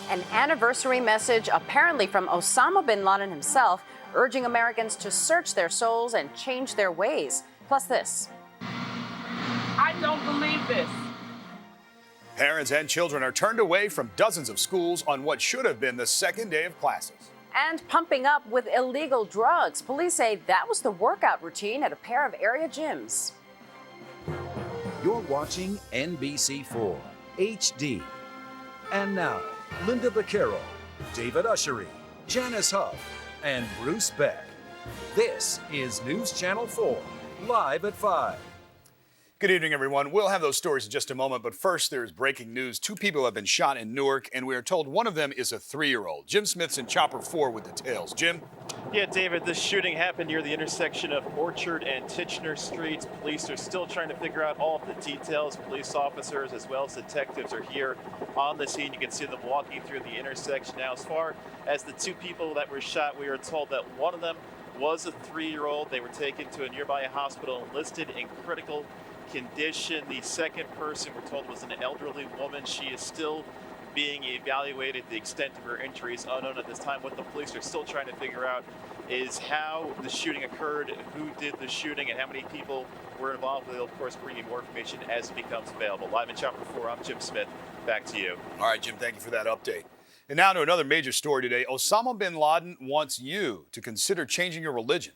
An anniversary message apparently from Osama bin Laden himself, urging Americans to search their souls and change their ways. Plus this. I don't believe this. Parents and children are turned away from dozens of schools on what should have been the second day of classes. And pumping up with illegal drugs. Police say that was the workout routine at a pair of area gyms. You're watching NBC4 HD. And now, Linda Vaquero, David Ushery, Janice Huff, and Bruce Beck. This is News Channel 4, live at 5. Good evening, everyone. We'll have those stories in just a moment, but first there's breaking news. 2 people have been shot in Newark, and we are told one of them is a 3-year-old. Jim Smith's in Chopper 4 with details. Jim? Yeah, David, this shooting happened near the intersection of Orchard and Titchener Streets. Police are still trying to figure out all of the details. Police officers as well as detectives are here on the scene. You can see them walking through the intersection. Now, as far as the 2 people that were shot, we are told that one of them was a 3-year-old. They were taken to a nearby hospital and listed in critical condition. The second person, we're told, was an elderly woman. She is still being evaluated. The extent of her injuries unknown at this time. What the police are still trying to figure out is how the shooting occurred, who did the shooting, and how many people were involved. They'll, of course, bring you more information as it becomes available. Live in Chopper 4, I'm Jim Smith. Back to you. All right, Jim, thank you for that update. And now to another major story today. Osama bin Laden wants you to consider changing your religion.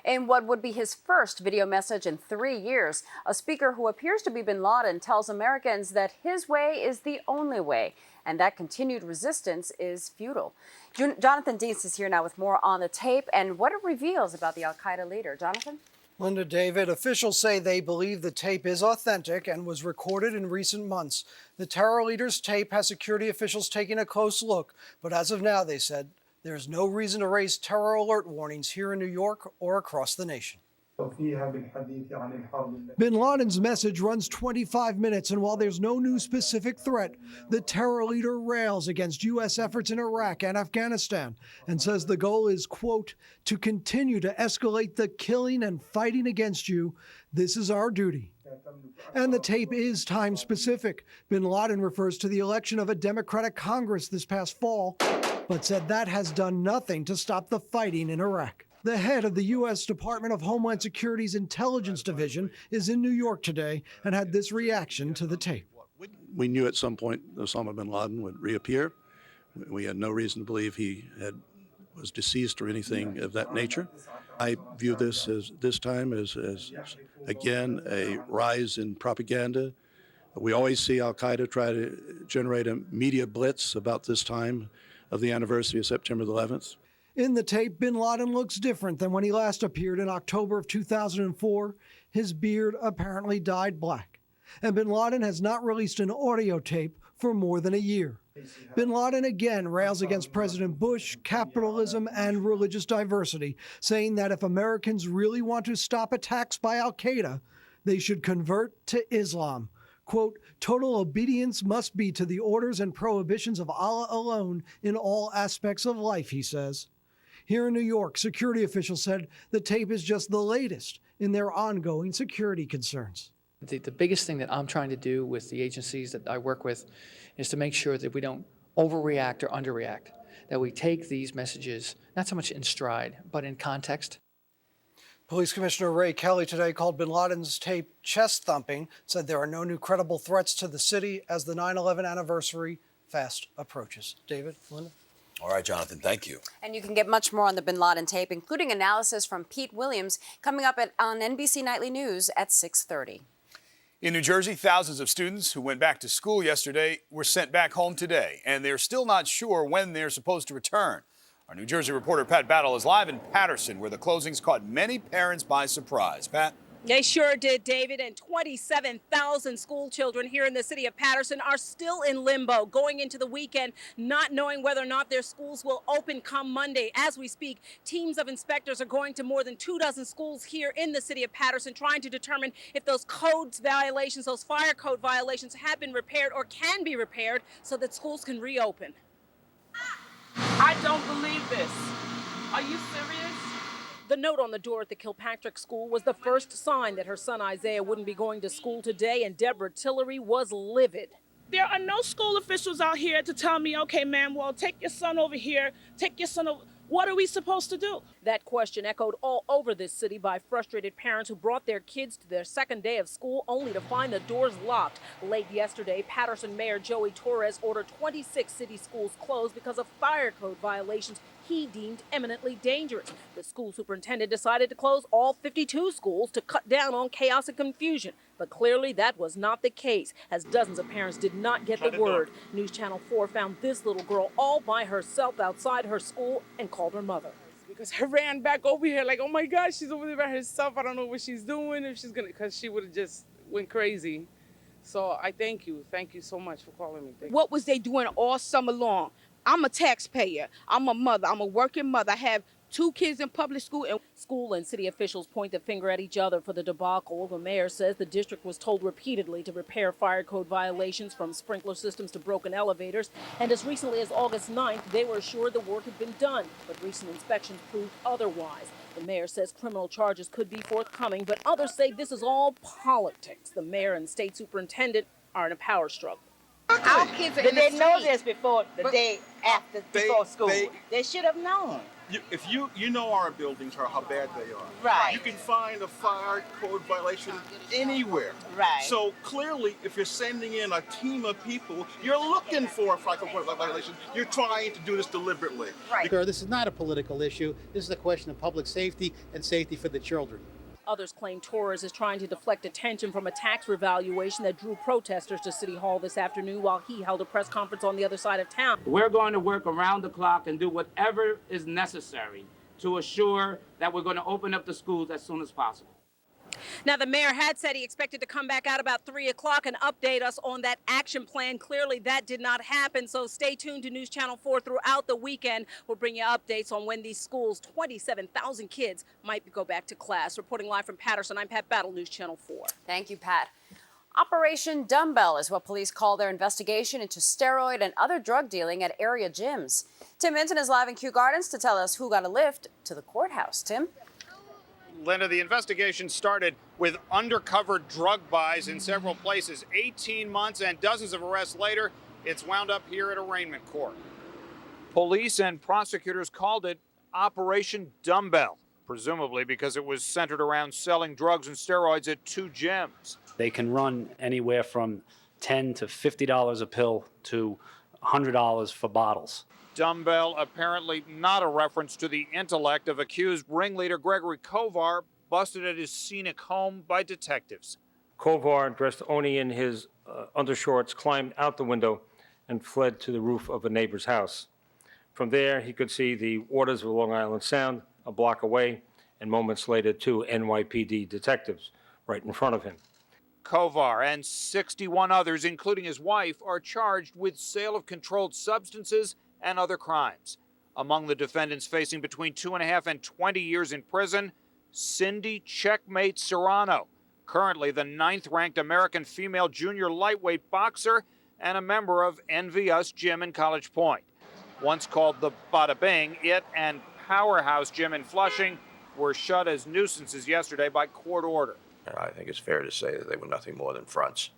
In what would be his first video message in 3 years, a speaker who appears to be bin Laden tells Americans that his way is the only way and that continued resistance is futile. Jonathan Deese is here now with more on the tape and what it reveals about the al-Qaeda leader. Jonathan? Linda, David, officials say they believe the tape is authentic and was recorded in recent months. The terror leader's tape has security officials taking a close look, but as of now, they said, there's no reason to raise terror alert warnings here in New York or across the nation. Bin Laden's message runs 25 minutes, and while there's no new specific threat, the terror leader rails against U.S. efforts in Iraq and Afghanistan and says the goal is, quote, to continue to escalate the killing and fighting against you. This is our duty. And the tape is time specific. Bin Laden refers to the election of a Democratic Congress this past fall, but said that has done nothing to stop the fighting in Iraq. The head of the U.S. Department of Homeland Security's Intelligence Division is in New York today and had this reaction to the tape. We knew at some point Osama bin Laden would reappear. We had no reason to believe he was deceased or anything of that nature. I view this time as again, a rise in propaganda. We always see al-Qaeda try to generate a media blitz about this time of the anniversary of September the 11th. In the tape, bin Laden looks different than when he last appeared in October of 2004. His beard apparently dyed black. And bin Laden has not released an audio tape for more than a year. Bin Laden again rails against President Bush, capitalism, and religious diversity, saying that if Americans really want to stop attacks by al-Qaeda, they should convert to Islam. Quote, total obedience must be to the orders and prohibitions of Allah alone in all aspects of life, he says. Here in New York, security officials said the tape is just the latest in their ongoing security concerns. The biggest thing that I'm trying to do with the agencies that I work with is to make sure that we don't overreact or underreact, that we take these messages not so much in stride, but in context. Police Commissioner Ray Kelly today called bin Laden's tape chest-thumping, said there are no new credible threats to the city as the 9/11 anniversary fast approaches. David, Linda? All right, Jonathan, thank you. And you can get much more on the bin Laden tape, including analysis from Pete Williams, coming up on NBC Nightly News at 6:30. In New Jersey, thousands of students who went back to school yesterday were sent back home today, and they're still not sure when they're supposed to return. Our New Jersey reporter Pat Battle is live in Paterson, where the closings caught many parents by surprise. Pat? They sure did, David, and 27,000 school children here in the city of Paterson are still in limbo going into the weekend, not knowing whether or not their schools will open come Monday. As we speak, teams of inspectors are going to more than 24 schools here in the city of Paterson, trying to determine if those codes violations, those fire code violations have been repaired or can be repaired so that schools can reopen. I don't believe this. Are you serious? The note on the door at the Kilpatrick School was the first sign that her son Isaiah wouldn't be going to school today, and Deborah Tillery was livid. There are no school officials out here to tell me, okay, ma'am, well, take your son over here, take your son over. What are we supposed to do? That question echoed all over this city by frustrated parents who brought their kids to their second day of school only to find the doors locked. Late yesterday, Patterson Mayor Joey Torres ordered 26 city schools closed because of fire code violations he deemed eminently dangerous. The school superintendent decided to close all 52 schools to cut down on chaos and confusion. But clearly that was not the case, as dozens of parents did not get the word. News Channel 4 found this little girl all by herself outside her school and called her mother. Because I ran back over here like, oh my God, she's over there by herself. I don't know what she's doing, if she's gonna, because she would have just went crazy. So I thank you. Thank you so much for calling me. What was they doing all summer long? I'm a taxpayer. I'm a mother. I'm a working mother. I have 2 kids in public school. And school and city officials point the finger at each other for the debacle. The mayor says the district was told repeatedly to repair fire code violations, from sprinkler systems to broken elevators. And as recently as August 9th, they were assured the work had been done. But recent inspections proved otherwise. The mayor says criminal charges could be forthcoming, but others say this is all politics. The mayor and state superintendent are in a power struggle. our kids are Did in they the know street. this before the day after before school? They should have known. If you know our buildings are how bad they are. Right. You can find a fire code violation anywhere. Right. So clearly, if you're sending in a team of people, you're looking for a fire code violation. You're trying to do this deliberately. Right. This is not a political issue. This is a question of public safety and safety for the children. Others claim Torres is trying to deflect attention from a tax revaluation that drew protesters to City Hall this afternoon while he held a press conference on the other side of town. We're going to work around the clock and do whatever is necessary to assure that we're going to open up the schools as soon as possible. Now, the mayor had said he expected to come back out about 3 o'clock and update us on that action plan. Clearly, that did not happen. So stay tuned to News Channel 4 throughout the weekend. We'll bring you updates on when these schools, 27,000 kids, might go back to class. Reporting live from Patterson, I'm Pat Battle, News Channel 4. Thank you, Pat. Operation Dumbbell is what police call their investigation into steroid and other drug dealing at area gyms. Tim Minton is live in Kew Gardens to tell us who got a lift to the courthouse. Tim? Linda, the investigation started with undercover drug buys in several places. 18 months and dozens of arrests later, it's wound up here at arraignment court. Police and prosecutors called it Operation Dumbbell, presumably because it was centered around selling drugs and steroids at 2 gyms. They can run anywhere from $10 to $50 a pill to $100 for bottles. Dumbbell apparently not a reference to the intellect of accused ringleader Gregory Kovar, busted at his scenic home by detectives. Kovar, dressed only in his undershorts, climbed out the window and fled to the roof of a neighbor's house. From there, he could see the waters of Long Island Sound a block away, and moments later, 2 NYPD detectives right in front of him. Kovar and 61 others, including his wife, are charged with sale of controlled substances and other crimes. Among the defendants facing between 2.5 and 20 years in prison, Cindy Checkmate Serrano, currently the 9th-ranked American female junior lightweight boxer and a member of Envy Us Gym in College Point. Once called the Bada Bing, it and Powerhouse Gym in Flushing were shut as nuisances yesterday by court order. I think it's fair to say that they were nothing more than fronts.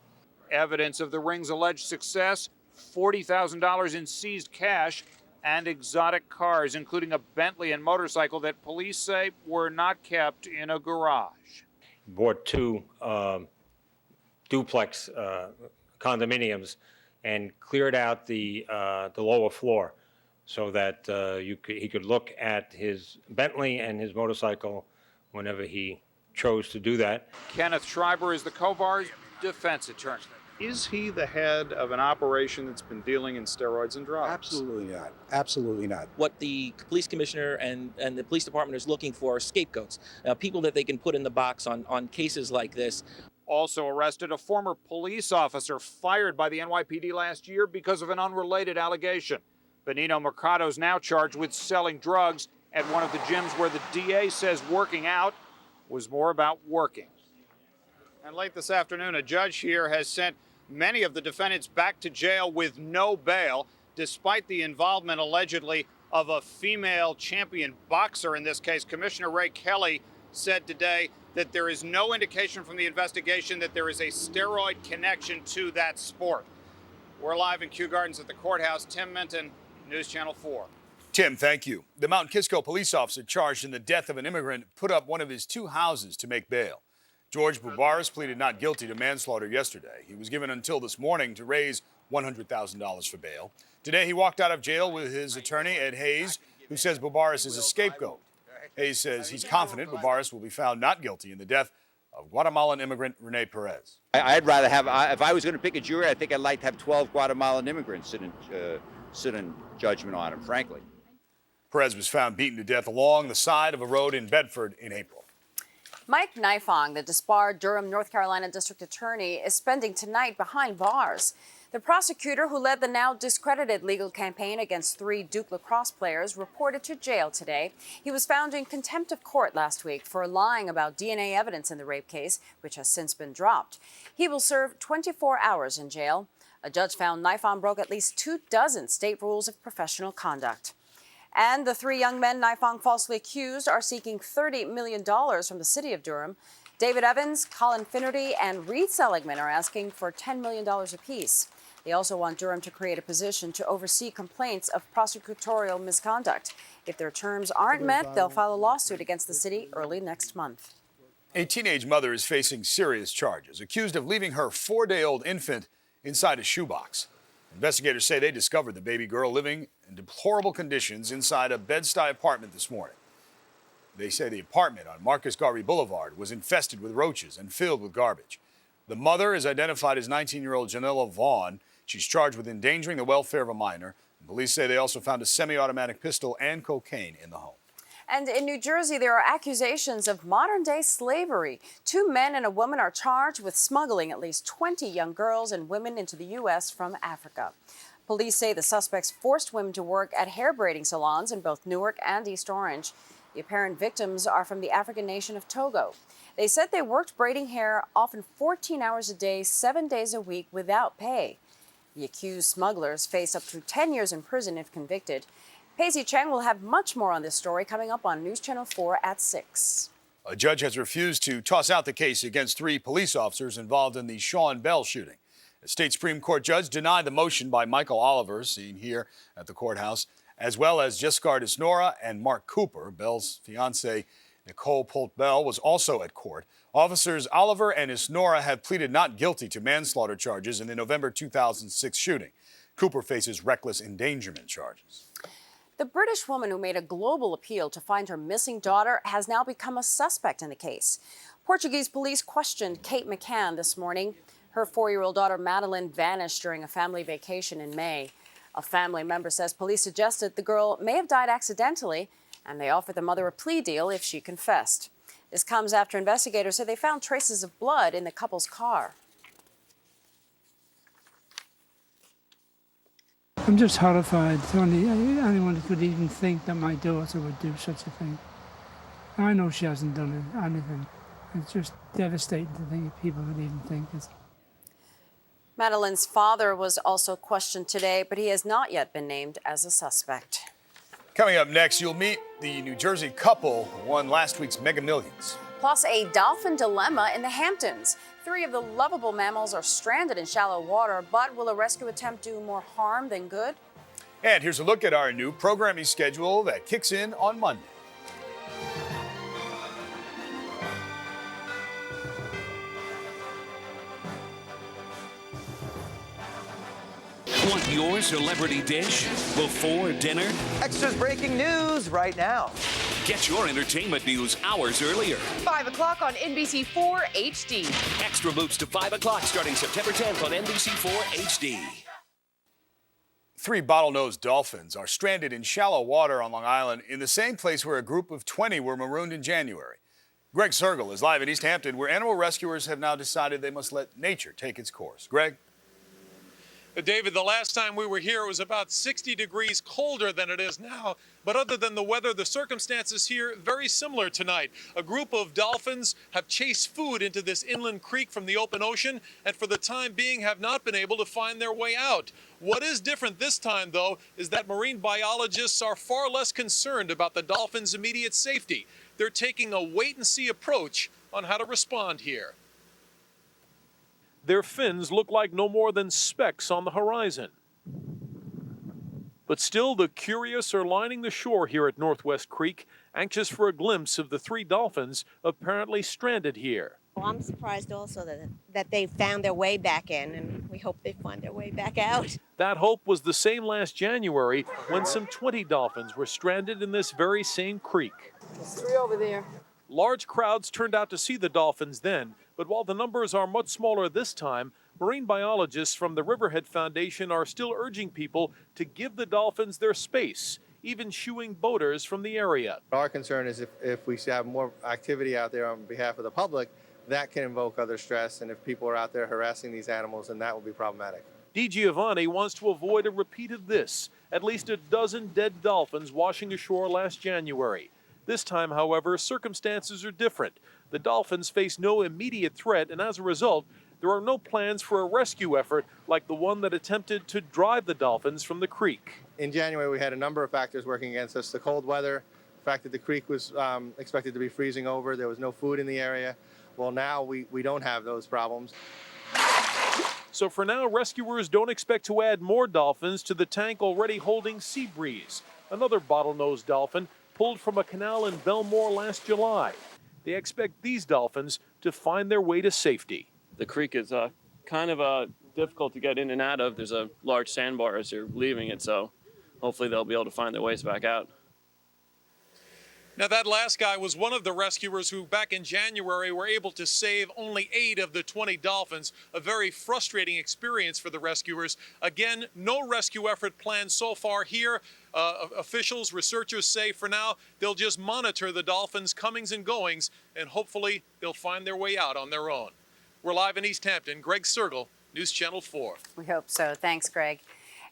Evidence of the ring's alleged success, $40,000 in seized cash and exotic cars, including a Bentley and motorcycle that police say were not kept in a garage. Bought 2 duplex condominiums and cleared out the lower floor so that he could look at his Bentley and his motorcycle whenever he chose to do that. Kenneth Schreiber is the Kovar's defense attorney. Is he the head of an operation that's been dealing in steroids and drugs? Absolutely not. Absolutely not. What the police commissioner and the police department is looking for are scapegoats, people that they can put in the box on cases like this. Also arrested a former police officer fired by the NYPD last year because of an unrelated allegation. Benino Mercado is now charged with selling drugs at one of the gyms where the DA says working out was more about working. And late this afternoon, a judge here has sent many of the defendants back to jail with no bail, despite the involvement allegedly of a female champion boxer. In this case, Commissioner Ray Kelly said today that there is no indication from the investigation that there is a steroid connection to that sport. We're live in Kew Gardens at the courthouse. Tim Minton, News Channel 4. Tim, thank you. The Mount Kisco police officer charged in the death of an immigrant put up one of his two houses to make bail. George Bubaris pleaded not guilty to manslaughter yesterday. He was given until this morning to raise $100,000 for bail. Today, he walked out of jail with his attorney, Ed Hayes, who says Bubaris is a scapegoat. Hayes says he's confident Bubaris will be found not guilty in the death of Guatemalan immigrant Rene Perez. I'd rather have, if I was going to pick a jury, I think I'd like to have 12 Guatemalan immigrants sit in judgment on him, frankly. Perez was found beaten to death along the side of a road in Bedford in April. Mike Nifong, the disbarred Durham, North Carolina district attorney, is spending tonight behind bars. The prosecutor who led the now discredited legal campaign against 3 Duke lacrosse players reported to jail today. He was found in contempt of court last week for lying about DNA evidence in the rape case, which has since been dropped. He will serve 24 hours in jail. A judge found Nifong broke at least 24 state rules of professional conduct. And the 3 young men Nifong falsely accused are seeking $30 million from the city of Durham. David Evans, Colin Finnerty, and Reed Seligman are asking for $10 million apiece. They also want Durham to create a position to oversee complaints of prosecutorial misconduct. If their terms aren't met, they'll file a lawsuit against the city early next month. A teenage mother is facing serious charges, accused of leaving her 4-day-old infant inside a shoebox. Investigators say they discovered the baby girl living in deplorable conditions inside a Bed-Stuy apartment this morning. They say the apartment on Marcus Garvey Boulevard was infested with roaches and filled with garbage. The mother is identified as 19-year-old Janella Vaughn. She's charged with endangering the welfare of a minor. Police say they also found a semi-automatic pistol and cocaine in the home. And in New Jersey, there are accusations of modern-day slavery. 2 men and a woman are charged with smuggling at least 20 young girls and women into the U.S. from Africa. Police say the suspects forced women to work at hair braiding salons in both Newark and East Orange. The apparent victims are from the African nation of Togo. They said they worked braiding hair often 14 hours a day, 7 days a week without pay. The accused smugglers face up to 10 years in prison if convicted. Paisley Chang will have much more on this story coming up on News Channel 4 at 6. A judge has refused to toss out the case against 3 police officers involved in the Sean Bell shooting. A state Supreme Court judge denied the motion by Michael Oliver, seen here at the courthouse, as well as Jessica Isnora and Mark Cooper. Bell's fiancée, Nicole Polt Bell, was also at court. Officers Oliver and Isnora have pleaded not guilty to manslaughter charges in the November 2006 shooting. Cooper faces reckless endangerment charges. The British woman who made a global appeal to find her missing daughter has now become a suspect in the case. Portuguese police questioned Kate McCann this morning. Her 4-year-old daughter Madeline vanished during a family vacation in May. A family member says police suggested the girl may have died accidentally, and they offered the mother a plea deal if she confessed. This comes after investigators say they found traces of blood in the couple's car. I'm just horrified. Anyone could even think that my daughter would do such a thing. I know she hasn't done anything. It's just devastating to think people would even think it. Madeline's father was also questioned today, but he has not yet been named as a suspect. Coming up next, you'll meet the New Jersey couple who won last week's Mega Millions. Plus, a dolphin dilemma in the Hamptons. 3 of the lovable mammals are stranded in shallow water, but will a rescue attempt do more harm than good? And here's a look at our new programming schedule that kicks in on Monday. Want your celebrity dish before dinner? Extra's breaking news right now. Get your entertainment news hours earlier. 5 o'clock on NBC4 HD. Extra moves to 5 o'clock starting September 10th on NBC4 HD. 3 bottlenose dolphins are stranded in shallow water on Long Island in the same place where a group of 20 were marooned in January. Greg Sergel is live in East Hampton, where animal rescuers have now decided they must let nature take its course. Greg? David, the last time we were here, it was about 60 degrees colder than it is now. But other than the weather, the circumstances here very similar tonight. A group of dolphins have chased food into this inland creek from the open ocean, and for the time being have not been able to find their way out. What is different this time, though, is that marine biologists are far less concerned about the dolphins' immediate safety. They're taking a wait-and-see approach on how to respond here. Their fins look like no more than specks on the horizon. But still, the curious are lining the shore here at Northwest Creek, anxious for a glimpse of the 3 dolphins apparently stranded here. Well, I'm surprised also that they found their way back in, and we hope they find their way back out. That hope was the same last January when some 20 dolphins were stranded in this very same creek. There's 3 over there. Large crowds turned out to see the dolphins then, but while the numbers are much smaller this time, marine biologists from the Riverhead Foundation are still urging people to give the dolphins their space, even shooing boaters from the area. Our concern is if we have more activity out there on behalf of the public, that can invoke other stress, and if people are out there harassing these animals, then that will be problematic. DiGiovanni wants to avoid a repeat of this. At least a dozen dead dolphins washing ashore last January. This time, however, circumstances are different. The dolphins face no immediate threat, and as a result, there are no plans for a rescue effort like the one that attempted to drive the dolphins from the creek. In January, we had a number of factors working against us. The cold weather, the fact that the creek was expected to be freezing over, there was no food in the area. Well, now we don't have those problems. So for now, rescuers don't expect to add more dolphins to the tank already holding Sea Breeze, another bottlenose dolphin pulled from a canal in Belmore last July. They expect these dolphins to find their way to safety. The creek is kind of difficult to get in and out of. There's a large sandbar as you're leaving it, so hopefully they'll be able to find their ways back out. Now, that last guy was one of the rescuers who back in January were able to save only 8 of the 20 dolphins, a very frustrating experience for the rescuers. Again, no rescue effort planned so far here. Officials, researchers say for now they'll just monitor the dolphins' comings and goings, and hopefully they'll find their way out on their own. We're live in East Hampton. Greg Sergel, News Channel 4. We hope so. Thanks, Greg.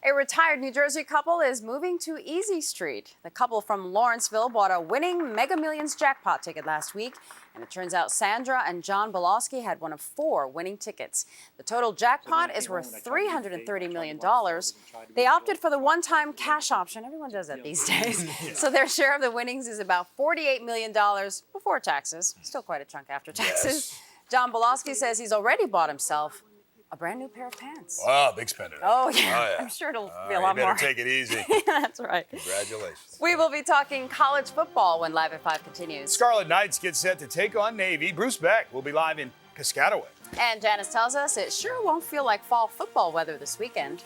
A retired New Jersey couple is moving to Easy Street. The couple from Lawrenceville bought a winning Mega Millions jackpot ticket last week, and it turns out Sandra and John Bolosky had one of 4 winning tickets. The total jackpot is worth $330 million. They opted for the one-time cash option. Everyone does that these days. So their share of the winnings is about $48 million before taxes. Still quite a chunk after taxes. Yes. John Bolosky says he's already bought himself a brand new pair of pants. Wow, big spender. Oh, yeah. I'm sure it'll be a lot more. You better take it easy. That's right. Congratulations. We will be talking college football when Live at 5 continues. Scarlet Knights get set to take on Navy. Bruce Beck will be live in Piscataway. And Janice tells us it sure won't feel like fall football weather this weekend.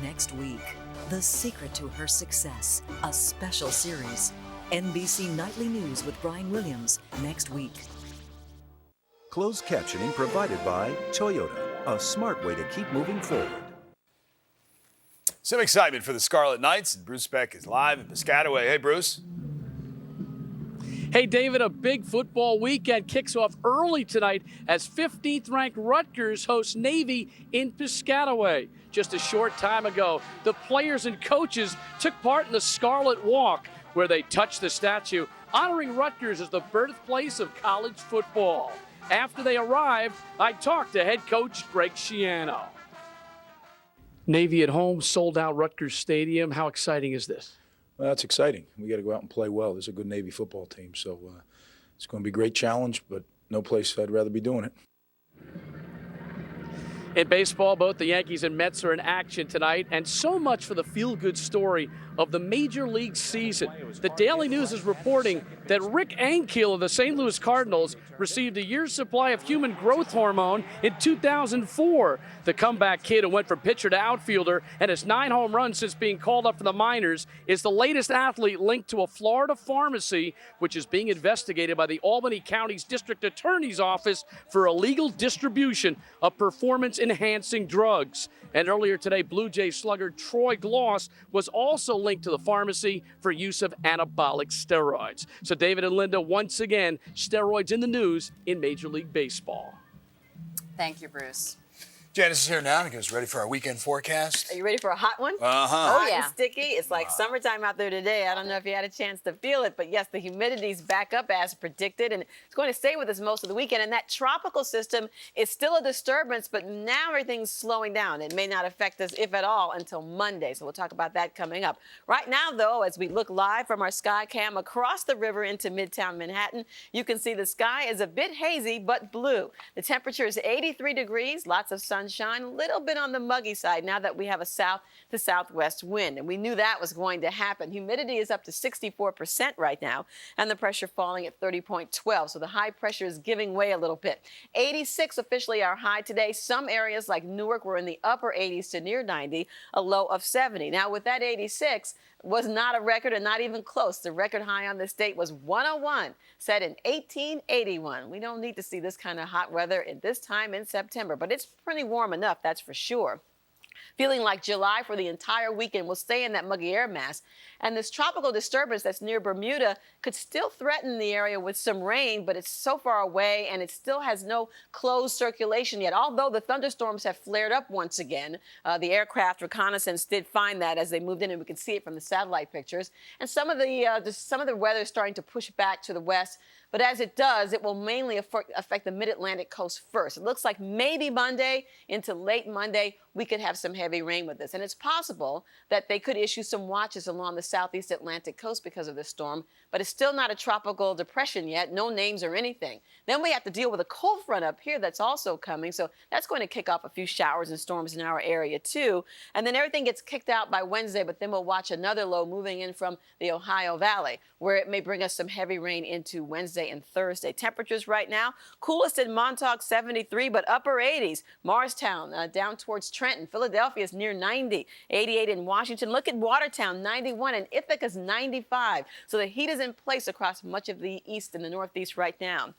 Next week, The Secret to Her Success, a special series. NBC Nightly News with Brian Williams next week. Closed captioning provided by Toyota, a smart way to keep moving forward. Some excitement for the Scarlet Knights, and Bruce Beck is live in Piscataway. Hey, Bruce. Hey, David, a big football weekend kicks off early tonight as 15th-ranked Rutgers hosts Navy in Piscataway. Just a short time ago, the players and coaches took part in the Scarlet Walk, where they touched the statue, honoring Rutgers as the birthplace of college football. After they arrived, I talked to head coach Greg Schiano. Navy at home, sold out Rutgers Stadium. How exciting is this? Well, that's exciting. We got to go out and play well. There's a good Navy football team, so it's going to be a great challenge, but no place I'd rather be doing it. In baseball, both the Yankees and Mets are in action tonight, and so much for the feel-good story of the Major League season. The Daily News is reporting that Rick Ankiel of the St. Louis Cardinals received a year's supply of human growth hormone in 2004. The comeback kid who went from pitcher to outfielder and has 9 home runs since being called up for the minors is the latest athlete linked to a Florida pharmacy, which is being investigated by the Albany County's District Attorney's Office for illegal distribution of performance-enhancing drugs. And earlier today, Blue Jay slugger Troy Gloss was also linked to the pharmacy for use of anabolic steroids. So David and Linda, once again, steroids in the news in Major League Baseball. Thank you, Bruce. Janice is here now to get us ready for our weekend forecast. Are you ready for a hot one? Uh-huh. Hot and sticky. It's like summertime out there today. I don't know if you had a chance to feel it, but yes, the humidity's back up as predicted, and it's going to stay with us most of the weekend. And that tropical system is still a disturbance, but now everything's slowing down. It may not affect us, if at all, until Monday. So we'll talk about that coming up. Right now, though, as we look live from our sky cam across the river into Midtown Manhattan, you can see the sky is a bit hazy, but blue. The temperature is 83 degrees, lots of sunshine, a little bit on the muggy side now that we have a south to southwest wind. And we knew that was going to happen. Humidity is up to 64% right now, and the pressure falling at 30.12. So the high pressure is giving way a little bit. 86 officially our high today. Some areas like Newark were in the upper 80s to near 90, a low of 70. Now with that 86, was not a record and not even close. The record high on this date was 101, set in 1881. We don't need to see this kind of hot weather at this time in September, but it's pretty warm enough, that's for sure. Feeling like July for the entire weekend. We'll stay in that muggy air mass. And this tropical disturbance that's near Bermuda could still threaten the area with some rain, but it's so far away and it still has no closed circulation yet. Although the thunderstorms have flared up once again, the aircraft reconnaissance did find that as they moved in, and we can see it from the satellite pictures. And some of the weather is starting to push back to the west. But as it does, it will mainly affect the mid-Atlantic coast first. It looks like maybe Monday into late Monday, we could have some heavy rain with this. And it's possible that they could issue some watches along the southeast Atlantic coast because of this storm. But it's still not a tropical depression yet, no names or anything. Then we have to deal with a cold front up here that's also coming. So that's going to kick off a few showers and storms in our area too. And then everything gets kicked out by Wednesday, but then we'll watch another low moving in from the Ohio Valley, where it may bring us some heavy rain into Wednesday and Thursday. Temperatures right now, coolest in Montauk, 73, but upper 80s. Morristown down towards Trenton. Philadelphia is near 90, 88 in Washington. Look at Watertown, 91, and Ithaca's 95. So the heat is in place across much of the east and the northeast right now.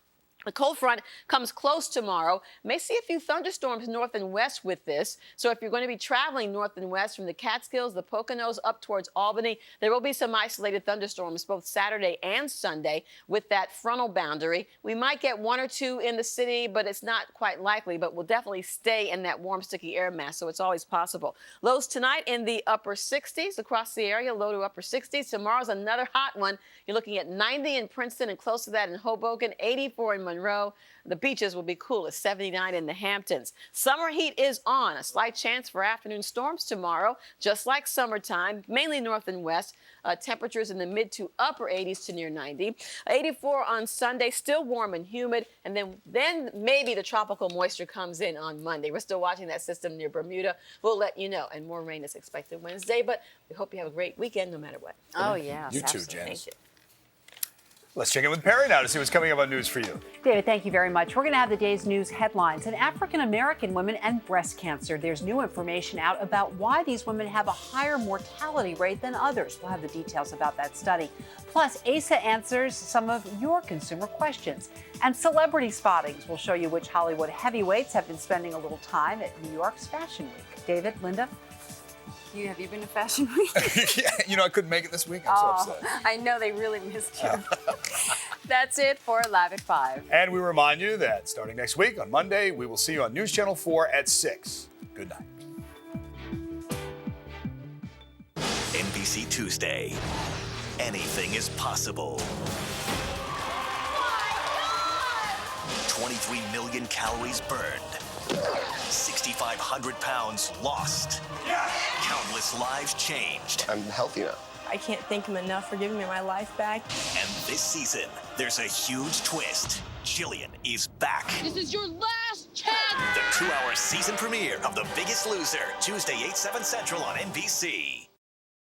The cold front comes close tomorrow. May see a few thunderstorms north and west with this. So if you're going to be traveling north and west from the Catskills, the Poconos up towards Albany, there will be some isolated thunderstorms both Saturday and Sunday with that frontal boundary. We might get one or two in the city, but it's not quite likely, but we'll definitely stay in that warm, sticky air mass, so it's always possible. Lows tonight in the upper 60s across the area, low to upper 60s. Tomorrow's another hot one. You're looking at 90 in Princeton and close to that in Hoboken, 84 in Monroe. The beaches will be cool at 79 in the Hamptons. Summer heat is on. A slight chance for afternoon storms tomorrow, just like summertime, mainly north and west. Temperatures in the mid to upper 80s to near 90. 84 on Sunday, still warm and humid. And then maybe the tropical moisture comes in on Monday. We're still watching that system near Bermuda. We'll let you know. And more rain is expected Wednesday. But we hope you have a great weekend no matter what. Oh, yeah. You too, Janice. Let's check in with Perry now to see what's coming up on news for you. David, thank you very much. We're going to have the day's news headlines. In African-American women and breast cancer, there's new information out about why these women have a higher mortality rate than others. We'll have the details about that study. Plus, Asa answers some of your consumer questions. And celebrity spottings will show you which Hollywood heavyweights have been spending a little time at New York's Fashion Week. David, Linda? Have you been to Fashion Week? Yeah, I couldn't make it this week. I'm so upset. I know they really missed you. That's it for Live at 5. And we remind you that starting next week on Monday, we will see you on News Channel 4 at 6. Good night. NBC Tuesday. Anything is possible. 23 million calories burned. 6,500 pounds lost. Countless lives changed. I'm healthy now. I can't thank him enough for giving me my life back. And this season, there's a huge twist. Jillian is back. This is your last chance. The 2-hour season premiere of The Biggest Loser, Tuesday, 8/7 Central on NBC.